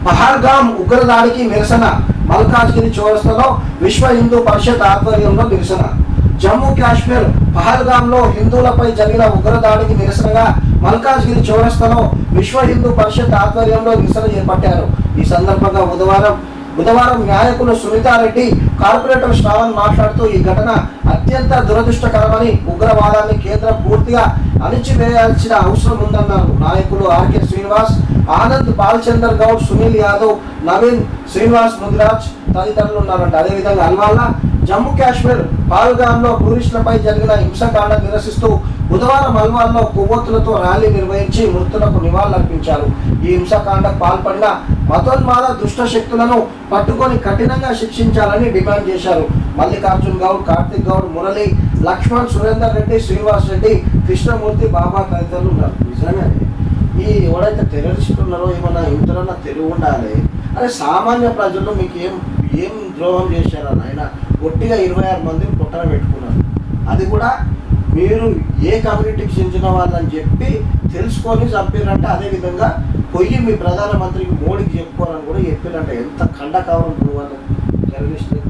పహల్గామ్ ఉగ్రదాడికి నిరసన మల్కాజ్గిరి చౌరస్తాలో విశ్వ హిందూ పరిషత్ ఆధ్వర్యంలో నిరసన. జమ్మూ కాశ్మీర్ పహల్గామ్లో హిందువులపై జరిగిన ఉగ్రదాడికి నిరసనగా మల్కాజ్గిరి చౌరస్తాలో విశ్వ హిందూ పరిషత్ ఆధ్వర్యంలో నిరసన చేపట్టారు. ఈ సందర్భంగా బుధవారం నాయకులు సునీతారెడ్డి, కార్పొరేటర్ శ్రావణ్ మాట్లాడుతూ ఈ ఘటన అత్యంత దురదృష్టకరమని, ఉగ్రవాదాన్ని కేంద్రం పూర్తిగా అణిచివేయాల్సిన అవసరం ఉందన్నారు. నాయకులు ఆర్కే శ్రీనివాస్, ఆనంద్ బాలచందర్ గౌడ్, సునీల్ యాదవ్, నవీన్, శ్రీనివాస్ ముదిరాజ్ తదితరులు ఉన్నారంట. అదేవిధంగా అల్వాల్లా జమ్మూ కాశ్మీర్ పహల్గామ్లో టూరిస్టులపై జరిగిన హింసాకాండ నిరసిస్తూ బుధవారం అల్వాల్లో కొవ్వొత్తులతో ర్యాలీ నిర్వహించి మృతులకు నివాళులర్పించారు. ఈ హింసాకాండకు పాల్పడిన మతోన్మాద దుష్ట శక్తులను పట్టుకొని కఠినంగా శిక్షించాలని డిమాండ్ చేశారు. మల్లికార్జున్ గౌడ్, కార్తిక్ గౌడ్, మురళి, లక్ష్మణ్, సురేందర్ రెడ్డి, శ్రీనివాస్ రెడ్డి, కృష్ణమూర్తి, బాబా తదితరులు ఉన్నారు. నిజంగానే ఈ ఎవరైతే టెర్రరిస్టులు ఉన్నారో ఏమన్నా ఇంతలో తెలివి ఉండాలి. అరే సామాన్య ప్రజలు మీకు ఏం ద్రోహం చేశారని ఆయన ఒట్టిగా 26 మందిని పుట్టన పెట్టుకున్నారు. అది కూడా మీరు ఏ కమ్యూనిటీకి చెందిన వాళ్ళని చెప్పి తెలుసుకొని చంపారంటే, అదేవిధంగా పొయ్యి మీ ప్రధానమంత్రికి మోడీకి చెప్పుకోవాలని కూడా చెప్పారంటే ఎంత ఖండకావరం వాళ్ళు టెర్రరిస్టులు.